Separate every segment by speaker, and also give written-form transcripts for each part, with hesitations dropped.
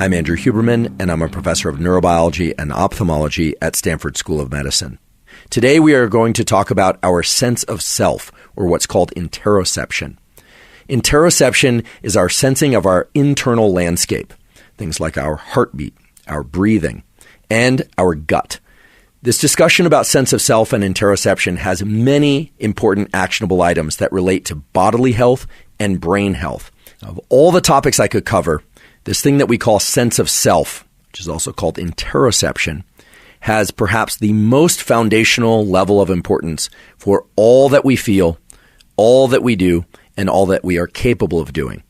Speaker 1: I'm Andrew Huberman, and I'm a professor of neurobiology and ophthalmology at Stanford School of Medicine. Today we are going to talk about our sense of self, or what's called interoception. Interoception is our sensing of our internal landscape, things like our heartbeat, our breathing, and our gut. This discussion about sense of self and interoception has many important actionable items that relate to bodily health and brain health. Of all the topics I could cover, this thing that we call sense of self, which is also called interoception, has perhaps the most foundational level of importance for all that we feel, all that we do, and all that we are capable of doing.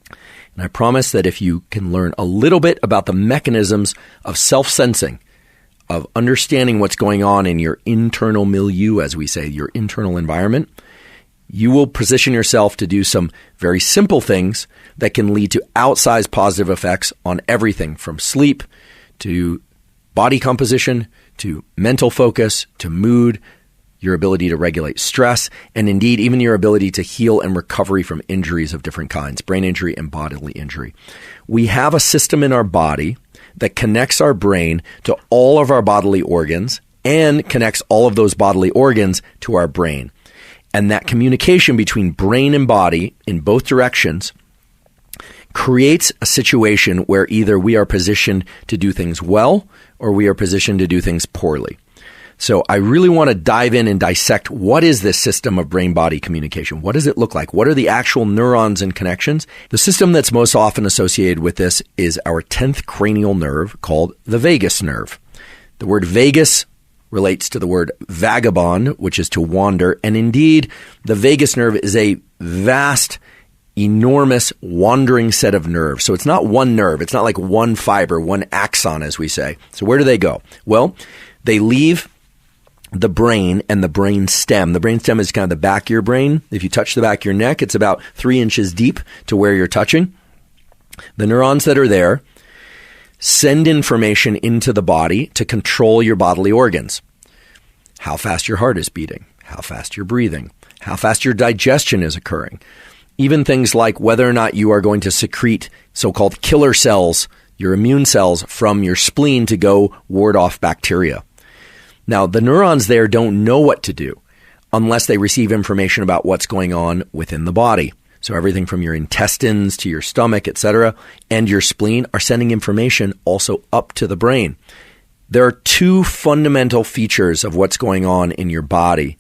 Speaker 1: And I promise that if you can learn a little bit about the mechanisms of self-sensing, of understanding what's going on in your internal milieu, as we say, your internal environment, you will position yourself to do some very simple things that can lead to outsized positive effects on everything from sleep to body composition to mental focus to mood, your ability to regulate stress, and indeed even your ability to heal and recovery from injuries of different kinds, brain injury and bodily injury. We have a system in our body that connects our brain to all of our bodily organs and connects all of those bodily organs to our brain. And that communication between brain and body in both directions creates a situation where either we are positioned to do things well or we are positioned to do things poorly. So I really want to dive in and dissect what is this system of brain-body communication? What does it look like? What are the actual neurons and connections? The system that's most often associated with this is our 10th cranial nerve called the vagus nerve. The word vagus relates to the word vagabond, which is to wander. And indeed, the vagus nerve is a vast, enormous wandering set of nerves. So it's not one nerve. It's not like one fiber, one axon, as we say. So where do they go? Well, they leave the brain and the brain stem. The brain stem is kind of the back of your brain. If you touch the back of your neck, it's about 3 inches deep to where you're touching. The neurons that are there send information into the body to control your bodily organs. How fast your heart is beating, how fast you're breathing, how fast your digestion is occurring. Even things like whether or not you are going to secrete so-called killer cells, your immune cells, from your spleen to go ward off bacteria. Now, the neurons there don't know what to do unless they receive information about what's going on within the body. So everything from your intestines to your stomach, etc., and your spleen are sending information also up to the brain. There are 2 fundamental features of what's going on in your body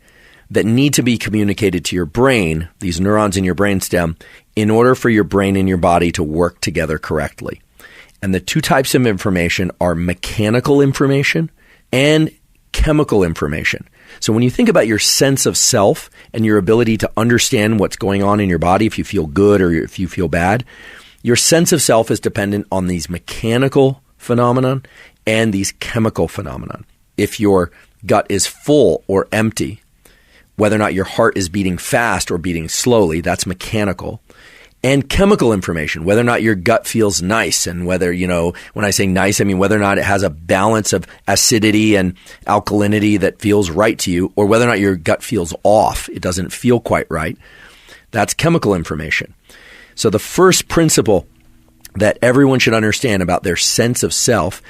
Speaker 1: that need to be communicated to your brain, these neurons in your brainstem, in order for your brain and your body to work together correctly. And the 2 types of information are mechanical information and chemical information. So when you think about your sense of self and your ability to understand what's going on in your body, if you feel good or if you feel bad, your sense of self is dependent on these mechanical phenomenon and these chemical phenomenon. If your gut is full or empty, whether or not your heart is beating fast or beating slowly, that's mechanical. And chemical information, whether or not your gut feels nice, and whether, when I say nice, I mean whether or not it has a balance of acidity and alkalinity that feels right to you, or whether or not your gut feels off, it doesn't feel quite right. That's chemical information. So the first principle that everyone should understand about their sense of self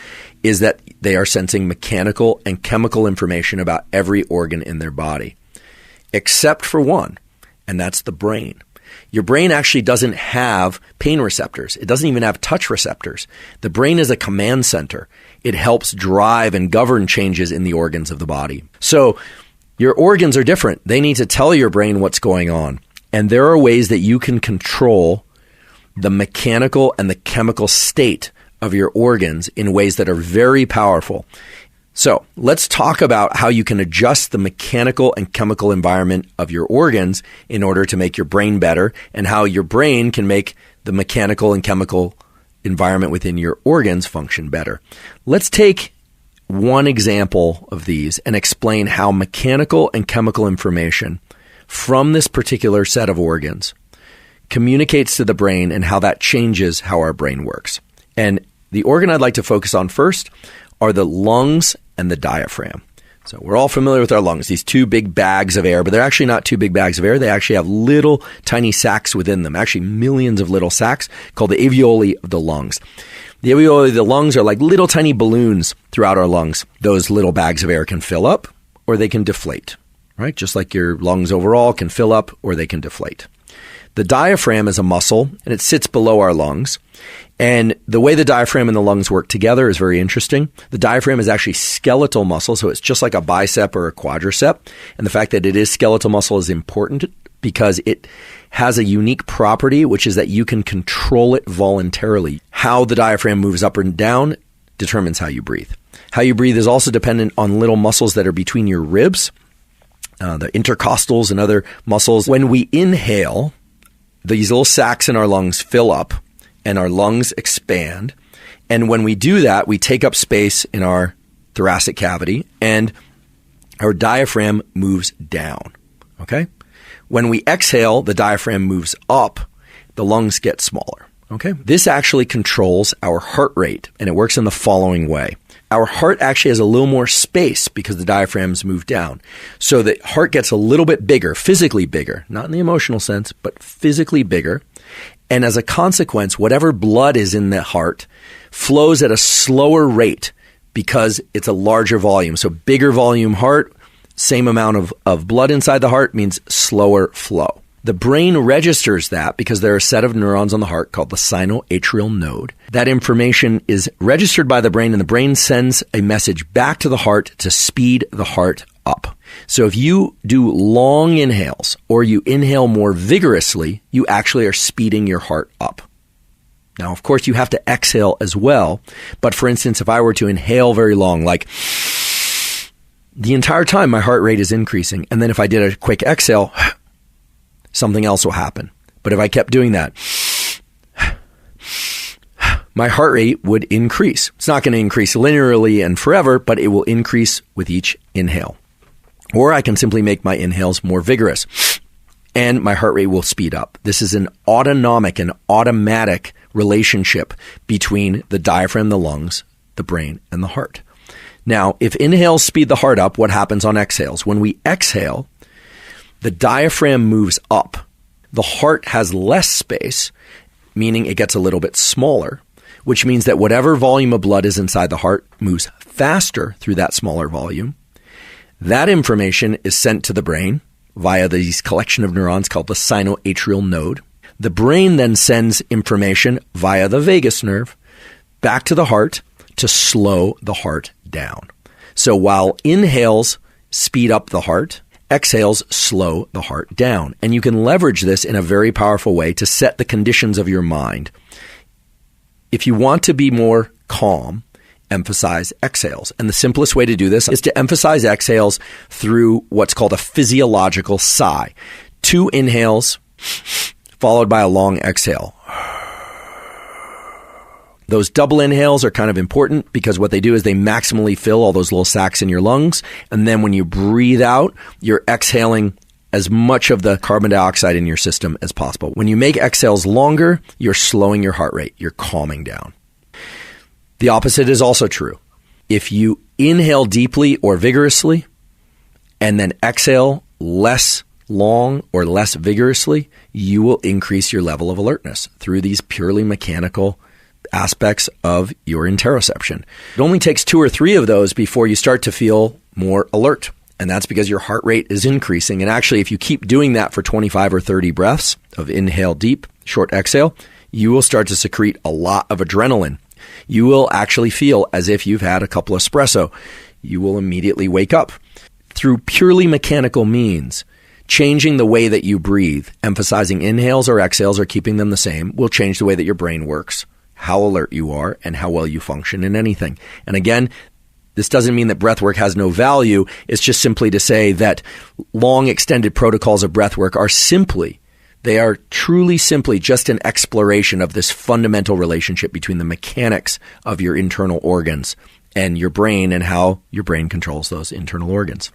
Speaker 1: is that they are sensing mechanical and chemical information about every organ in their body, except for one, and that's the brain. Your brain actually doesn't have pain receptors. It doesn't even have touch receptors. The brain is a command center. It helps drive and govern changes in the organs of the body. So your organs are different. They need to tell your brain what's going on. And there are ways that you can control the mechanical and the chemical state of your organs in ways that are very powerful. So let's talk about how you can adjust the mechanical and chemical environment of your organs in order to make your brain better, and how your brain can make the mechanical and chemical environment within your organs function better. Let's take one example of these and explain how mechanical and chemical information from this particular set of organs communicates to the brain and how that changes how our brain works. And the organ I'd like to focus on first are the lungs and the diaphragm. So we're all familiar with our lungs, these two big bags of air, but they're actually not two big bags of air. They actually have little tiny sacs within them, actually millions of little sacs called the alveoli of the lungs. The alveoli of the lungs are like little tiny balloons throughout our lungs. Those little bags of air can fill up or they can deflate, right? Just like your lungs overall can fill up or they can deflate. The diaphragm is a muscle and it sits below our lungs. And the way the diaphragm and the lungs work together is very interesting. The diaphragm is actually skeletal muscle, so it's just like a bicep or a quadricep. And the fact that it is skeletal muscle is important because it has a unique property, which is that you can control it voluntarily. How the diaphragm moves up and down determines how you breathe. How you breathe is also dependent on little muscles that are between your ribs, the intercostals and other muscles. When we inhale, these little sacs in our lungs fill up and our lungs expand. And when we do that, we take up space in our thoracic cavity and our diaphragm moves down. Okay? When we exhale, the diaphragm moves up, the lungs get smaller. Okay? This actually controls our heart rate, and it works in the following way. Our heart actually has a little more space because the diaphragms move down. So the heart gets a little bit bigger, physically bigger, not in the emotional sense, but physically bigger. And as a consequence, whatever blood is in the heart flows at a slower rate because it's a larger volume. So bigger volume heart, same amount of blood inside the heart means slower flow. The brain registers that because there are a set of neurons on the heart called the sinoatrial node. That information is registered by the brain, and the brain sends a message back to the heart to speed the heart up. So if you do long inhales or you inhale more vigorously, you actually are speeding your heart up. Now, of course, you have to exhale as well. But for instance, if I were to inhale very long, like the entire time my heart rate is increasing, and then if I did a quick exhale, something else will happen. But if I kept doing that, my heart rate would increase. It's not going to increase linearly and forever, but it will increase with each inhale. Or I can simply make my inhales more vigorous and my heart rate will speed up. This is an autonomic and automatic relationship between the diaphragm, the lungs, the brain, and the heart. Now, if inhales speed the heart up, what happens on exhales? When we exhale, the diaphragm moves up. The heart has less space, meaning it gets a little bit smaller, which means that whatever volume of blood is inside the heart moves faster through that smaller volume. That information is sent to the brain via these collection of neurons called the sinoatrial node. The brain then sends information via the vagus nerve back to the heart to slow the heart down. So while inhales speed up the heart, exhales slow the heart down. And you can leverage this in a very powerful way to set the conditions of your mind. If you want to be more calm, emphasize exhales. And the simplest way to do this is to emphasize exhales through what's called a physiological sigh. 2 inhales followed by a long exhale. Those double inhales are kind of important because what they do is they maximally fill all those little sacs in your lungs. And then when you breathe out, you're exhaling as much of the carbon dioxide in your system as possible. When you make exhales longer, you're slowing your heart rate. You're calming down. The opposite is also true. If you inhale deeply or vigorously and then exhale less long or less vigorously, you will increase your level of alertness through these purely mechanical aspects of your interoception. It only takes 2 or 3 of those before you start to feel more alert. And that's because your heart rate is increasing. And actually, if you keep doing that for 25 or 30 breaths of inhale deep, short exhale, you will start to secrete a lot of adrenaline. You will actually feel as if you've had a couple of espresso. You will immediately wake up. Through purely mechanical means, changing the way that you breathe, emphasizing inhales or exhales or keeping them the same, will change the way that your brain works, how alert you are, and how well you function in anything. And again, this doesn't mean that breathwork has no value. It's just simply to say that long extended protocols of breathwork they are truly simply just an exploration of this fundamental relationship between the mechanics of your internal organs and your brain and how your brain controls those internal organs.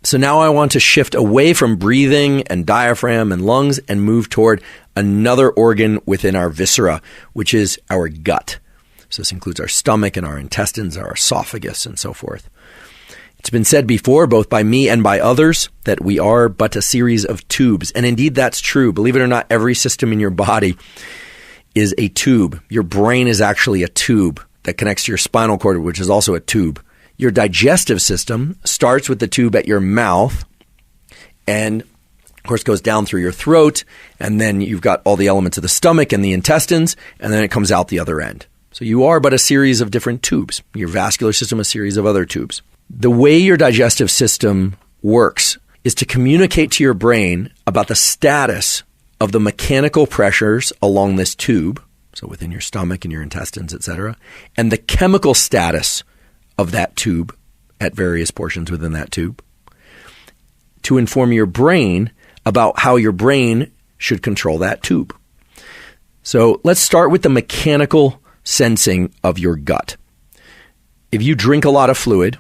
Speaker 1: So now I want to shift away from breathing and diaphragm and lungs and move toward another organ within our viscera, which is our gut. So this includes our stomach and our intestines, our esophagus, and so forth. It's been said before, both by me and by others, that we are but a series of tubes. And indeed, that's true. Believe it or not, every system in your body is a tube. Your brain is actually a tube that connects to your spinal cord, which is also a tube. Your digestive system starts with the tube at your mouth and, of course, goes down through your throat. And then you've got all the elements of the stomach and the intestines, and then it comes out the other end. So you are but a series of different tubes. Your vascular system, a series of other tubes. The way your digestive system works is to communicate to your brain about the status of the mechanical pressures along this tube, so within your stomach and your intestines, etc., and the chemical status of that tube at various portions within that tube, to inform your brain about how your brain should control that tube. So let's start with the mechanical sensing of your gut. If you drink a lot of fluid,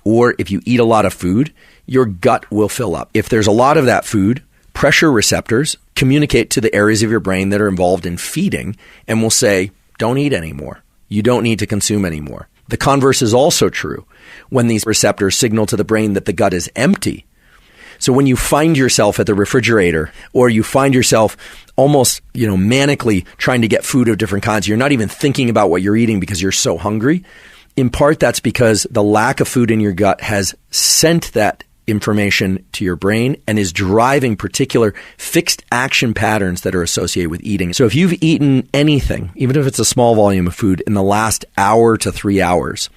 Speaker 1: or if you eat a lot of food, your gut will fill up. If there's a lot of that food, pressure receptors communicate to the areas of your brain that are involved in feeding and will say, don't eat anymore. You don't need to consume anymore. The converse is also true when these receptors signal to the brain that the gut is empty. So when you find yourself at the refrigerator, or you find yourself almost, manically trying to get food of different kinds, you're not even thinking about what you're eating because you're so hungry. In part, that's because the lack of food in your gut has sent that information to your brain and is driving particular fixed action patterns that are associated with eating. So if you've eaten anything, even if it's a small volume of food, in the last hour to 3 hours,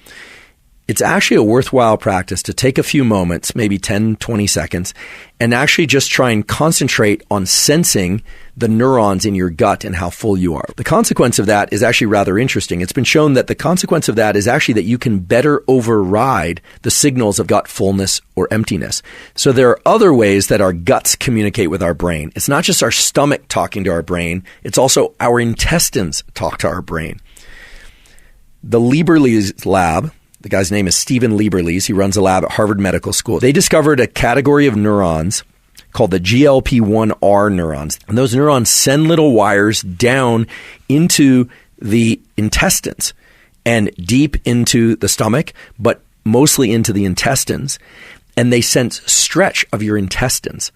Speaker 1: it's actually a worthwhile practice to take a few moments, maybe 10, 20 seconds, and actually just try and concentrate on sensing the neurons in your gut and how full you are. The consequence of that is actually rather interesting. It's been shown that the consequence of that is actually that you can better override the signals of gut fullness or emptiness. So there are other ways that our guts communicate with our brain. It's not just our stomach talking to our brain. It's also our intestines talk to our brain. The Huberman Lab, the guy's name is Stephen Lieberlees. He runs a lab at Harvard Medical School. They discovered a category of neurons called the GLP-1R neurons. And those neurons send little wires down into the intestines and deep into the stomach, but mostly into the intestines. And they sense stretch of your intestines.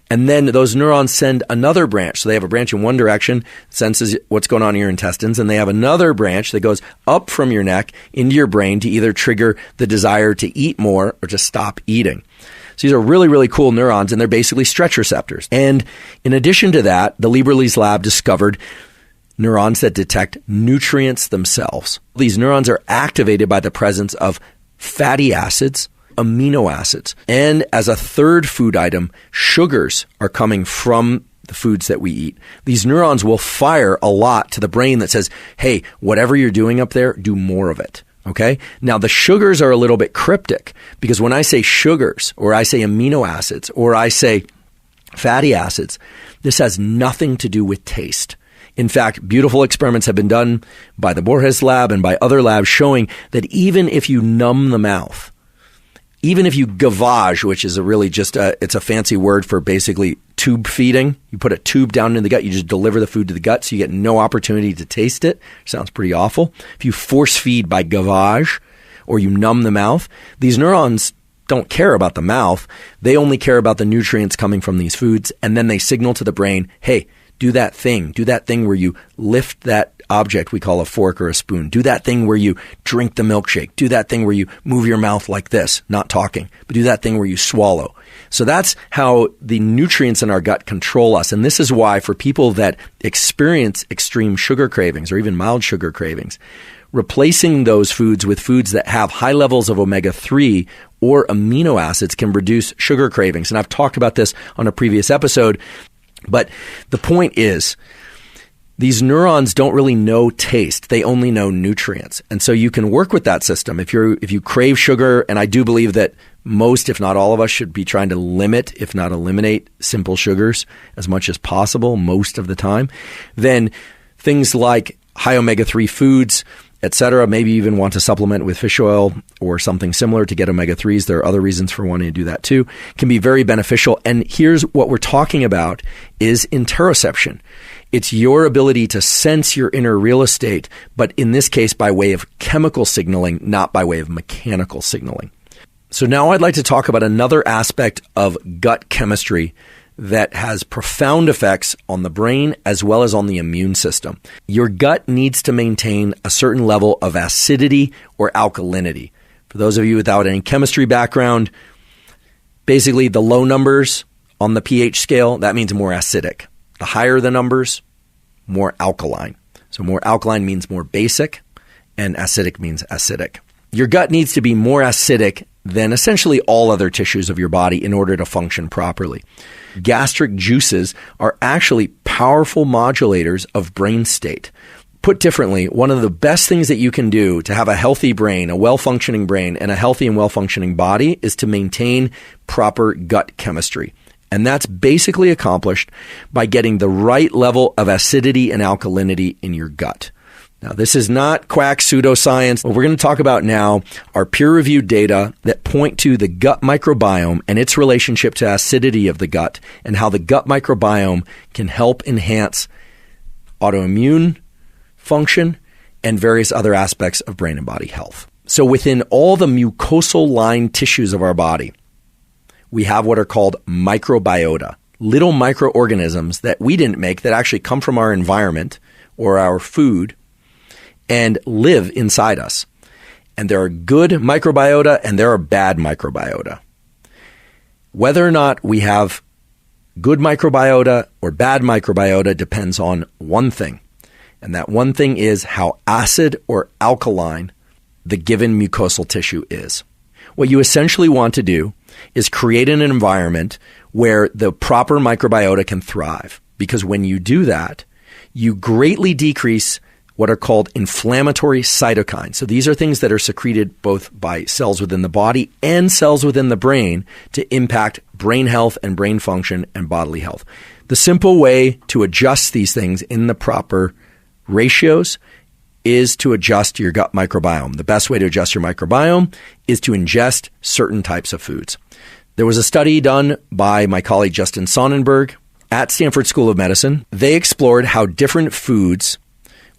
Speaker 1: And then those neurons send another branch. So they have a branch in one direction, senses what's going on in your intestines, and they have another branch that goes up from your neck into your brain to either trigger the desire to eat more or to stop eating. So these are really, really cool neurons, and they're basically stretch receptors. And in addition to that, the Lieberlees lab discovered neurons that detect nutrients themselves. These neurons are activated by the presence of fatty acids, amino acids. And as a third food item, sugars are coming from the foods that we eat. These neurons will fire a lot to the brain that says, hey, whatever you're doing up there, do more of it. Okay? Now, the sugars are a little bit cryptic because when I say sugars, or I say amino acids, or I say fatty acids, this has nothing to do with taste. In fact, beautiful experiments have been done by the Borges lab and by other labs showing that even if you numb the mouth, even if you gavage, which is it's a fancy word for basically tube feeding. You put a tube down in the gut, you just deliver the food to the gut so you get no opportunity to taste it. Sounds pretty awful. If you force feed by gavage or you numb the mouth, these neurons don't care about the mouth. They only care about the nutrients coming from these foods. And then they signal to the brain, hey, do that thing where you lift that object we call a fork or a spoon. Do that thing where you drink the milkshake. Do that thing where you move your mouth like this, not talking, but do that thing where you swallow. So that's how the nutrients in our gut control us. And this is why for people that experience extreme sugar cravings or even mild sugar cravings, replacing those foods with foods that have high levels of omega-3 or amino acids can reduce sugar cravings. And I've talked about this on a previous episode, but the point is, these neurons don't really know taste. They only know nutrients. And so you can work with that system. If you crave sugar, and I do believe that most, if not all of us, should be trying to limit, if not eliminate, simple sugars as much as possible most of the time, then things like high omega-3 foods, etc., maybe even want to supplement with fish oil or something similar to get omega-3s. There are other reasons for wanting to do that too. Can be very beneficial. And here's what we're talking about is interoception. It's your ability to sense your inner real estate, but in this case by way of chemical signaling, not by way of mechanical signaling. So now I'd like to talk about another aspect of gut chemistry that has profound effects on the brain as well as on the immune system. Your gut needs to maintain a certain level of acidity or alkalinity. For those of you without any chemistry background, basically the low numbers on the pH scale, that means more acidic. The higher the numbers, more alkaline. So more alkaline means more basic, and acidic means acidic. Your gut needs to be more acidic than essentially all other tissues of your body in order to function properly. Gastric juices are actually powerful modulators of brain state. Put differently, one of the best things that you can do to have a healthy brain, a well-functioning brain, and a healthy and well-functioning body is to maintain proper gut chemistry. And that's basically accomplished by getting the right level of acidity and alkalinity in your gut. Now, this is not quack pseudoscience. What we're going to talk about now are peer-reviewed data that point to the gut microbiome and its relationship to acidity of the gut and how the gut microbiome can help enhance autoimmune function and various other aspects of brain and body health. So within all the mucosal lined tissues of our body, we have what are called microbiota, little microorganisms that we didn't make that actually come from our environment or our food and live inside us. And there are good microbiota and there are bad microbiota. Whether or not we have good microbiota or bad microbiota depends on one thing. And that one thing is how acid or alkaline the given mucosal tissue is. What you essentially want to do is create an environment where the proper microbiota can thrive. Because when you do that, you greatly decrease what are called inflammatory cytokines. So these are things that are secreted both by cells within the body and cells within the brain to impact brain health and brain function and bodily health. The simple way to adjust these things in the proper ratios is to adjust your gut microbiome. The best way to adjust your microbiome is to ingest certain types of foods. There was a study done by my colleague Justin Sonnenberg at Stanford School of Medicine. They explored how different foods,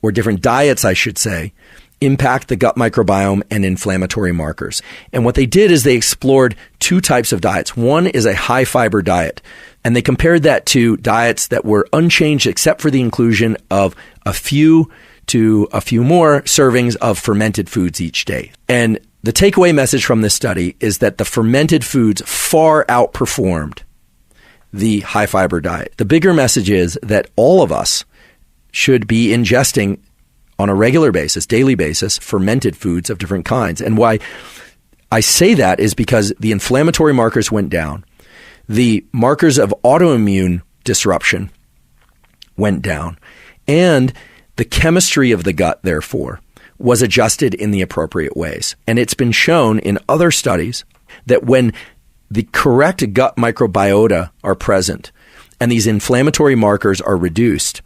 Speaker 1: or different diets, I should say, impact the gut microbiome and inflammatory markers. And what they did is they explored two types of diets. One is a high fiber diet, and they compared that to diets that were unchanged except for the inclusion of a few to a few more servings of fermented foods each day. And the takeaway message from this study is that the fermented foods far outperformed the high fiber diet. The bigger message is that all of us should be ingesting on a regular basis, daily basis, fermented foods of different kinds. And why I say that is because the inflammatory markers went down. The markers of autoimmune disruption went down. And the chemistry of the gut, therefore, was adjusted in the appropriate ways. And it's been shown in other studies that when the correct gut microbiota are present and these inflammatory markers are reduced,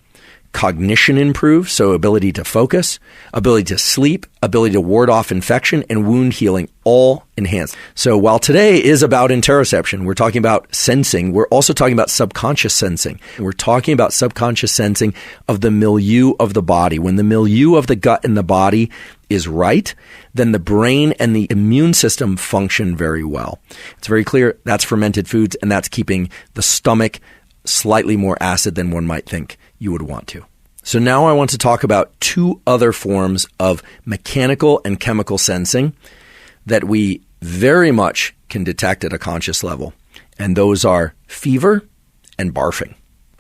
Speaker 1: cognition improves, so ability to focus, ability to sleep, ability to ward off infection, and wound healing all enhanced. So while today is about interoception, we're talking about sensing, we're also talking about subconscious sensing. And we're talking about subconscious sensing of the milieu of the body. When the milieu of the gut and the body is right, then the brain and the immune system function very well. It's very clear that's fermented foods, and that's keeping the stomach slightly more acid than one might think you would want to. So now I want to talk about two other forms of mechanical and chemical sensing that we very much can detect at a conscious level. And those are fever and barfing.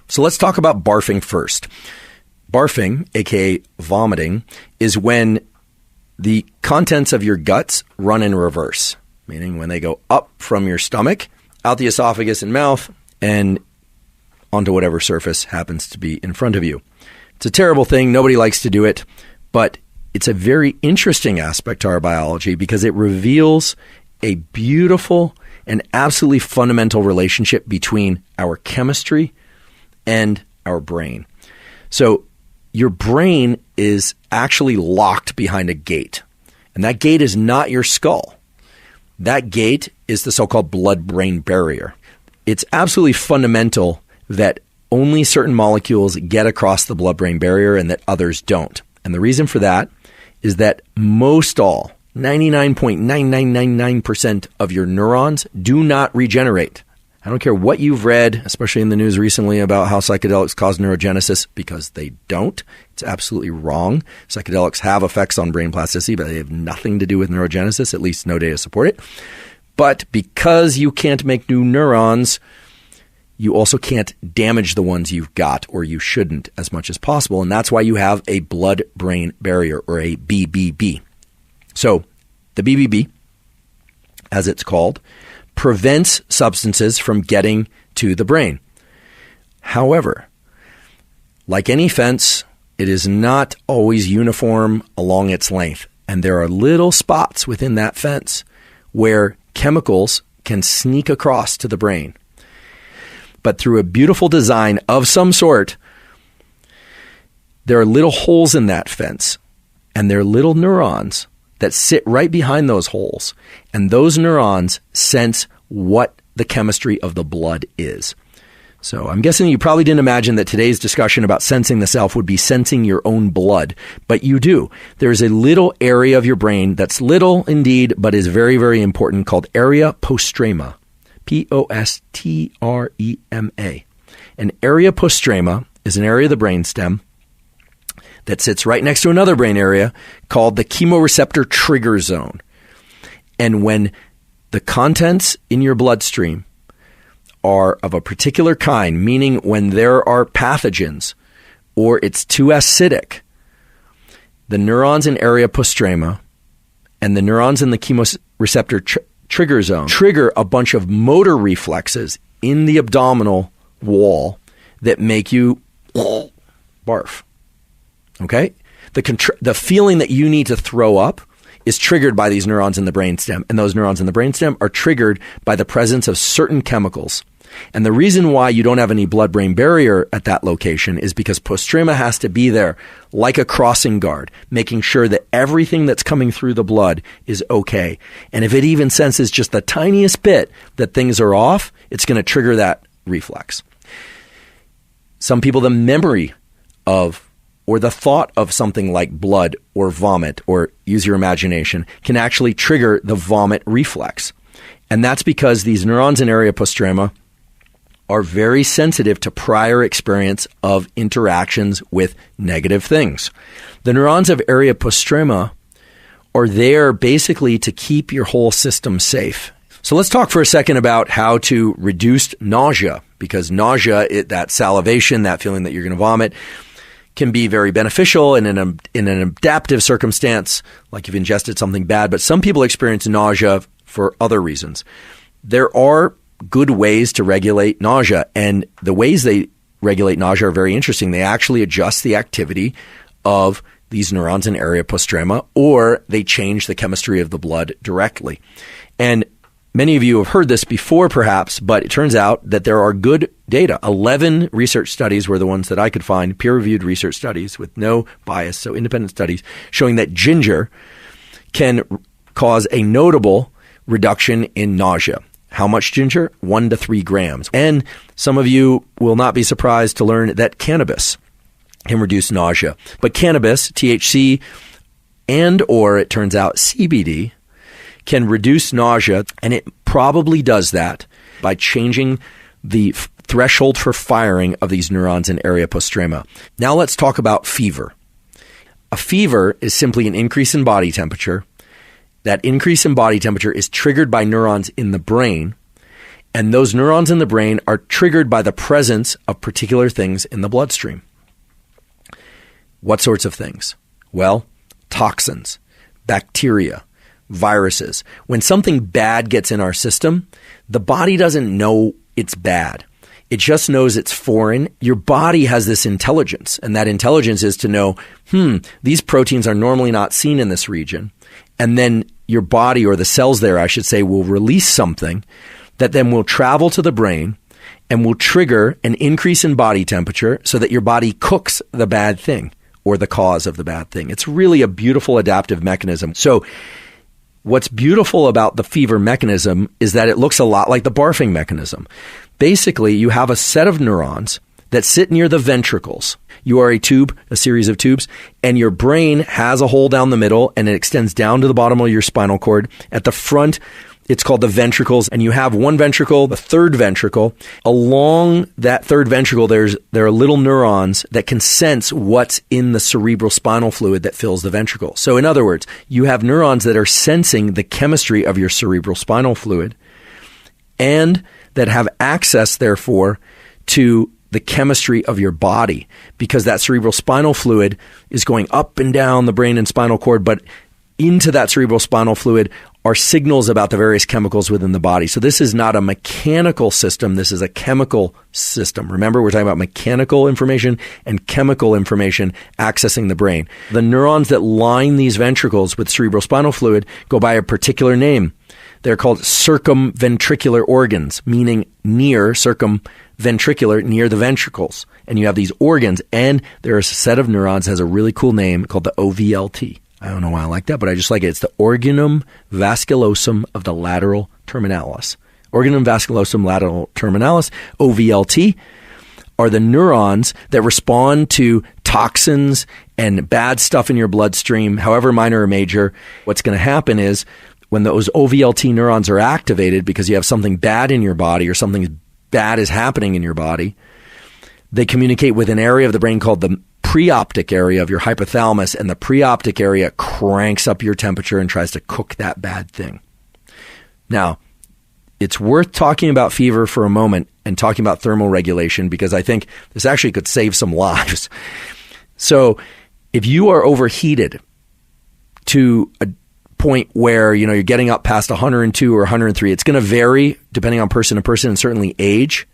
Speaker 1: So let's talk about barfing first. Barfing, aka vomiting, is when the contents of your guts run in reverse, meaning when they go up from your stomach, out the esophagus and mouth, and onto whatever surface happens to be in front of you. It's a terrible thing. Nobody likes to do it, but it's a very interesting aspect to our biology because it reveals a beautiful and absolutely fundamental relationship between our chemistry and our brain. So your brain is actually locked behind a gate, and that gate is not your skull. That gate is the so-called blood-brain barrier. It's absolutely fundamental that only certain molecules get across the blood-brain barrier and that others don't. And the reason for that is that most all 99.9999% of your neurons do not regenerate. I don't care what you've read, especially in the news recently, about how psychedelics cause neurogenesis, because they don't. It's absolutely wrong. Psychedelics have effects on brain plasticity, but they have nothing to do with neurogenesis, at least no data support it. But because you can't make new neurons, you also can't damage the ones you've got, or you shouldn't as much as possible. And that's why you have a blood-brain barrier, or a BBB. So the BBB, as it's called, prevents substances from getting to the brain. However, like any fence, it is not always uniform along its length. And there are little spots within that fence where chemicals can sneak across to the brain. But through a beautiful design of some sort, there are little holes in that fence, and there are little neurons that sit right behind those holes. And those neurons sense what the chemistry of the blood is. So I'm guessing you probably didn't imagine that today's discussion about sensing the self would be sensing your own blood, but you do. There's a little area of your brain that's little indeed, but is very, very important, called area postrema. Postrema. An area postrema is an area of the brainstem that sits right next to another brain area called the chemoreceptor trigger zone. And when the contents in your bloodstream are of a particular kind, meaning when there are pathogens or it's too acidic, the neurons in area postrema and the neurons in the chemoreceptor trigger zone trigger a bunch of motor reflexes in the abdominal wall that make you barf. Okay? The feeling that you need to throw up is triggered by these neurons in the brainstem, and those neurons in the brainstem are triggered by the presence of certain chemicals. And the reason why you don't have any blood-brain barrier at that location is because postrema has to be there like a crossing guard, making sure that everything that's coming through the blood is okay. And if it even senses just the tiniest bit that things are off, it's going to trigger that reflex. Some people, the memory of or the thought of something like blood or vomit, or use your imagination, can actually trigger the vomit reflex. And that's because these neurons in area postrema are very sensitive to prior experience of interactions with negative things. The neurons of area postrema are there basically to keep your whole system safe. So let's talk for a second about how to reduce nausea, because nausea, that salivation, that feeling that you're going to vomit, can be very beneficial in an adaptive circumstance, like you've ingested something bad. But some people experience nausea for other reasons. There are good ways to regulate nausea, and the ways they regulate nausea are very interesting. They actually adjust the activity of these neurons in area postrema, or they change the chemistry of the blood directly. And many of you have heard this before, perhaps, but it turns out that there are good data. 11 research studies were the ones that I could find, peer-reviewed research studies with no bias, so independent studies, showing that ginger can cause a notable reduction in nausea. How much ginger? 1 to 3 grams. And some of you will not be surprised to learn that cannabis can reduce nausea. But cannabis, THC, and or it turns out CBD, can reduce nausea, and it probably does that by changing the threshold for firing of these neurons in area postrema. Now let's talk about fever. A fever is simply an increase in body temperature. That increase in body temperature is triggered by neurons in the brain, and those neurons in the brain are triggered by the presence of particular things in the bloodstream. What sorts of things? Well, toxins, bacteria, viruses. When something bad gets in our system, the body doesn't know it's bad. It just knows it's foreign. Your body has this intelligence, and that intelligence is to know, these proteins are normally not seen in this region. And then your body, or the cells there, I should say, will release something that then will travel to the brain and will trigger an increase in body temperature so that your body cooks the bad thing or the cause of the bad thing. It's really a beautiful adaptive mechanism. So what's beautiful about the fever mechanism is that it looks a lot like the barfing mechanism. Basically, you have a set of neurons that sit near the ventricles. You are a tube, a series of tubes, and your brain has a hole down the middle, and it extends down to the bottom of your spinal cord. At the front, it's called the ventricles, and you have one ventricle, the third ventricle. Along that third ventricle, there are little neurons that can sense what's in the cerebral spinal fluid that fills the ventricle. So in other words, you have neurons that are sensing the chemistry of your cerebral spinal fluid and that have access, therefore, to the chemistry of your body, because that cerebral spinal fluid is going up and down the brain and spinal cord, but into that cerebral spinal fluid are signals about the various chemicals within the body. So this is not a mechanical system. This is a chemical system. Remember, we're talking about mechanical information and chemical information accessing the brain. The neurons that line these ventricles with cerebral spinal fluid go by a particular name. They're called circumventricular organs, meaning near, circumventricular, near the ventricles. And you have these organs, and there's a set of neurons that has a really cool name called the OVLT. I don't know why I like that, but I just like it. It's the organum vasculosum of the lateral terminalis. Organum vasculosum lateral terminalis, OVLT, are the neurons that respond to toxins and bad stuff in your bloodstream, however minor or major. What's going to happen is when those OVLT neurons are activated because you have something bad in your body or something bad is happening in your body, they communicate with an area of the brain called the preoptic area of your hypothalamus, and the preoptic area cranks up your temperature and tries to cook that bad thing. Now, it's worth talking about fever for a moment and talking about thermal regulation, because I think this actually could save some lives. So if you are overheated to a point where, you're getting up past 102 or 103, it's going to vary depending on person to person and certainly age.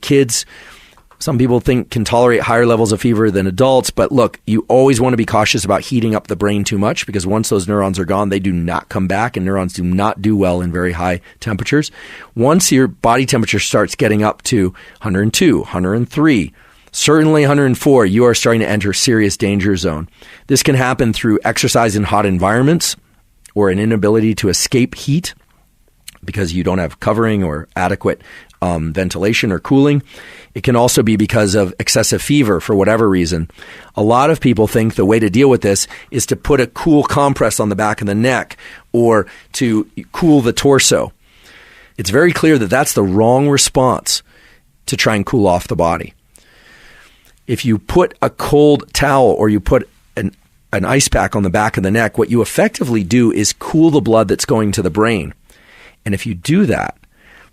Speaker 1: Kids, some people can tolerate higher levels of fever than adults, but look, you always want to be cautious about heating up the brain too much, because once those neurons are gone, they do not come back, and neurons do not do well in very high temperatures. Once your body temperature starts getting up to 102, 103, certainly 104, you are starting to enter serious danger zone. This can happen through exercise in hot environments or an inability to escape heat because you don't have covering or adequate ventilation or cooling. It can also be because of excessive fever for whatever reason. A lot of people think the way to deal with this is to put a cool compress on the back of the neck or to cool the torso. It's very clear that that's the wrong response to try and cool off the body. If you put a cold towel or you put an ice pack on the back of the neck, what you effectively do is cool the blood that's going to the brain. And if you do that,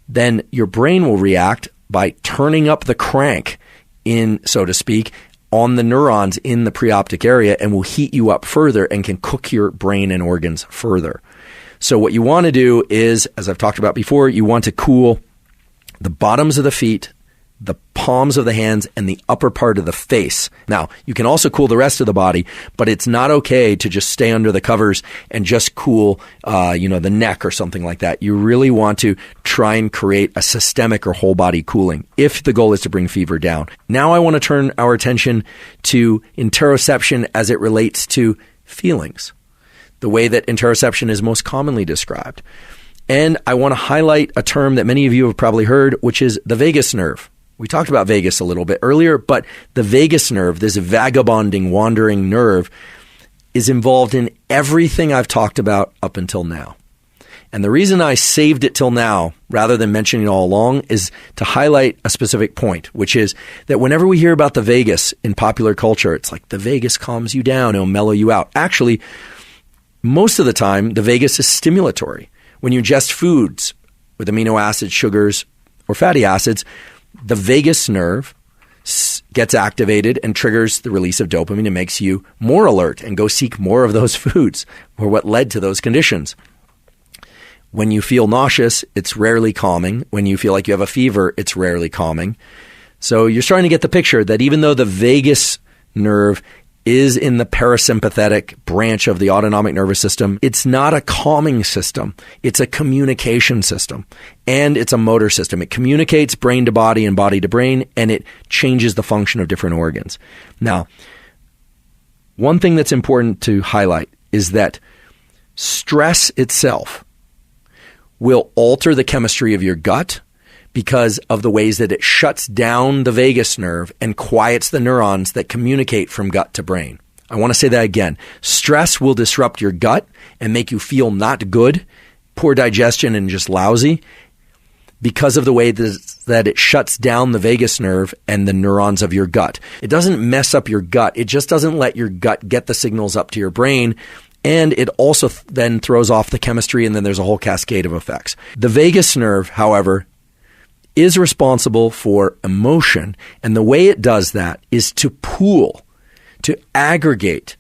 Speaker 1: then your brain will react by turning up the crank in, so to speak, on the neurons in the preoptic area, and will heat you up further and can cook your brain and organs further. So what you want to do is, as I've talked about before, you want to cool the bottoms of the feet, the palms of the hands, and the upper part of the face. Now, you can also cool the rest of the body, but it's not okay to just stay under the covers and just cool, the neck or something like that. You really want to try and create a systemic or whole body cooling if the goal is to bring fever down. Now I want to turn our attention to interoception as it relates to feelings, the way that interoception is most commonly described. And I want to highlight a term that many of you have probably heard, which is the vagus nerve. We talked about vagus a little bit earlier, but the vagus nerve, this vagabonding, wandering nerve, is involved in everything I've talked about up until now. And the reason I saved it till now, rather than mentioning it all along, is to highlight a specific point, which is that whenever we hear about the vagus in popular culture, it's like the vagus calms you down, it'll mellow you out. Actually, most of the time, the vagus is stimulatory. When you ingest foods with amino acids, sugars, or fatty acids, the vagus nerve gets activated and triggers the release of dopamine and makes you more alert and go seek more of those foods, or what led to those conditions. When you feel nauseous, it's rarely calming. When you feel like you have a fever, it's rarely calming. So you're starting to get the picture that even though the vagus nerve is in the parasympathetic branch of the autonomic nervous system, it's not a calming system. It's a communication system, and it's a motor system. It communicates brain to body and body to brain, and it changes the function of different organs. Now, one thing that's important to highlight is that stress itself will alter the chemistry of your gut, because of the ways that it shuts down the vagus nerve and quiets the neurons that communicate from gut to brain. I want to say that again. Stress will disrupt your gut and make you feel not good, poor digestion, and just lousy because of the way that it shuts down the vagus nerve and the neurons of your gut. It doesn't mess up your gut. It just doesn't let your gut get the signals up to your brain. And it also then throws off the chemistry, and then there's a whole cascade of effects. The vagus nerve, however, is responsible for emotion. And the way it does that is to pool, to aggregate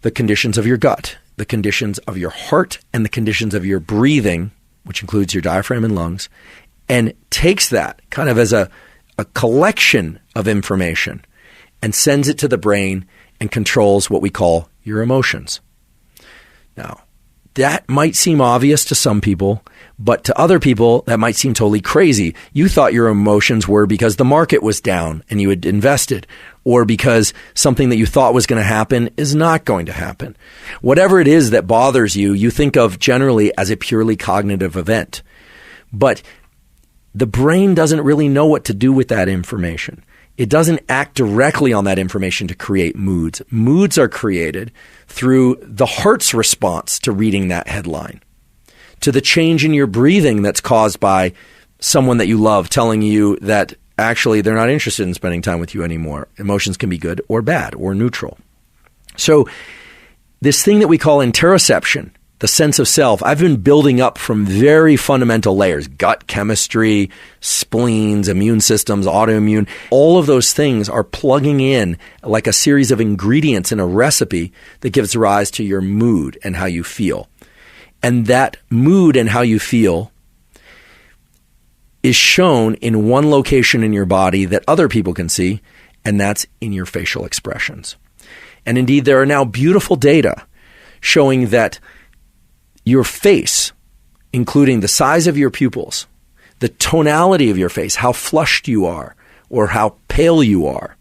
Speaker 1: the conditions of your gut, the conditions of your heart, and the conditions of your breathing, which includes your diaphragm and lungs, and takes that kind of as a collection of information and sends it to the brain and controls what we call your emotions. Now, that might seem obvious to some people, but to other people, that might seem totally crazy. You thought your emotions were because the market was down and you had invested, or because something that you thought was going to happen is not going to happen. Whatever it is that bothers you, you think of generally as a purely cognitive event. But the brain doesn't really know what to do with that information. It doesn't act directly on that information to create moods. Moods are created through the heart's response to reading that headline, to the change in your breathing that's caused by someone that you love telling you that actually they're not interested in spending time with you anymore. Emotions can be good or bad or neutral. So this thing that we call interoception, the sense of self, I've been building up from very fundamental layers: gut chemistry, spleens, immune systems, autoimmune. All of those things are plugging in like a series of ingredients in a recipe that gives rise to your mood and how you feel. And that mood and how you feel is shown in one location in your body that other people can see, and that's in your facial expressions. And indeed, there are now beautiful data showing that your face, including the size of your pupils, the tonality of your face, how flushed you are or how pale you are,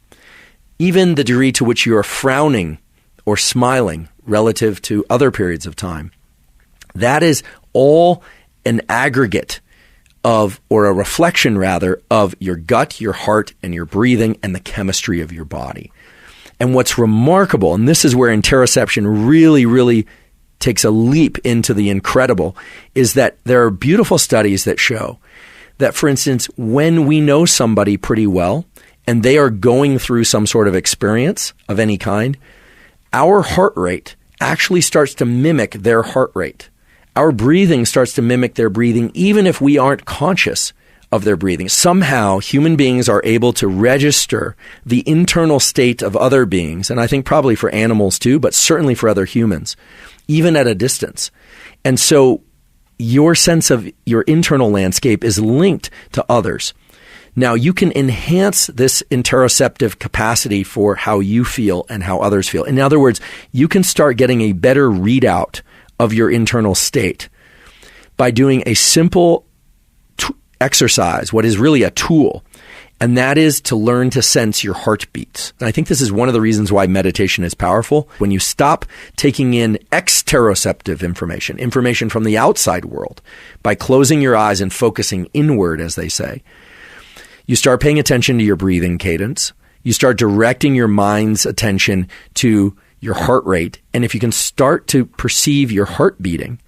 Speaker 1: even the degree to which you are frowning or smiling relative to other periods of time, that is all an aggregate of, or a reflection rather, of your gut, your heart, and your breathing and the chemistry of your body. And what's remarkable, and this is where interoception really, really takes a leap into the incredible, is that there are beautiful studies that show that, for instance, when we know somebody pretty well and they are going through some sort of experience of any kind, our heart rate actually starts to mimic their heart rate. Our breathing starts to mimic their breathing, even if we aren't conscious of their breathing. Somehow, human beings are able to register the internal state of other beings, and I think probably for animals too, but certainly for other humans, even at a distance. And so your sense of your internal landscape is linked to others. Now, you can enhance this interoceptive capacity for how you feel and how others feel. In other words, you can start getting a better readout of your internal state by doing a simple exercise, what is really a tool, and that is to learn to sense your heartbeats. And I think this is one of the reasons why meditation is powerful. When you stop taking in exteroceptive information from the outside world, by closing your eyes and focusing inward, as they say, you start paying attention to your breathing cadence. You start directing your mind's attention to your heart rate. And if you can start to perceive your heart beating,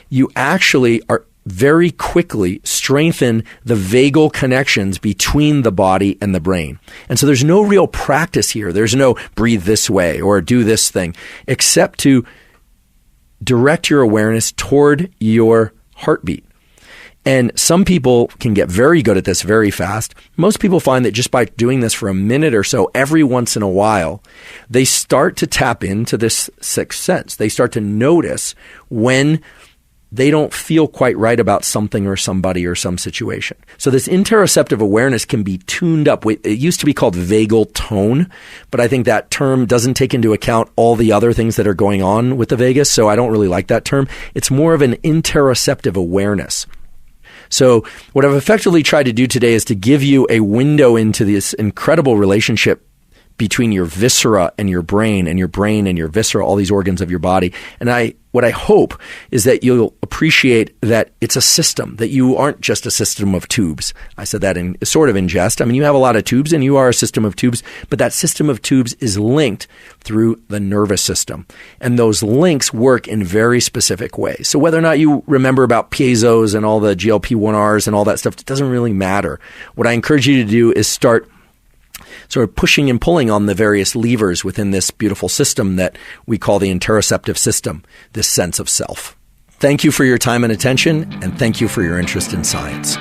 Speaker 1: you actually are very quickly strengthen the vagal connections between the body and the brain. And so there's no real practice here. There's no breathe this way or do this thing, except to direct your awareness toward your heartbeat. And some people can get very good at this very fast. Most people find that just by doing this for a minute or so every once in a while, they start to tap into this sixth sense. They start to notice when they don't feel quite right about something or somebody or some situation. So this interoceptive awareness can be tuned up. It used to be called vagal tone, but I think that term doesn't take into account all the other things that are going on with the vagus, so I don't really like that term. It's more of an interoceptive awareness. So what I've effectively tried to do today is to give you a window into this incredible relationship between your viscera and your brain and your viscera, all these organs of your body. And what I hope is that you'll appreciate that it's a system, that you aren't just a system of tubes. I said that in jest. I mean, you have a lot of tubes and you are a system of tubes, but that system of tubes is linked through the nervous system. And those links work in very specific ways. So whether or not you remember about piezos and all the GLP-1Rs and all that stuff, it doesn't really matter. What I encourage you to do is start sort of pushing and pulling on the various levers within this beautiful system that we call the interoceptive system, this sense of self. Thank you for your time and attention, and thank you for your interest in science.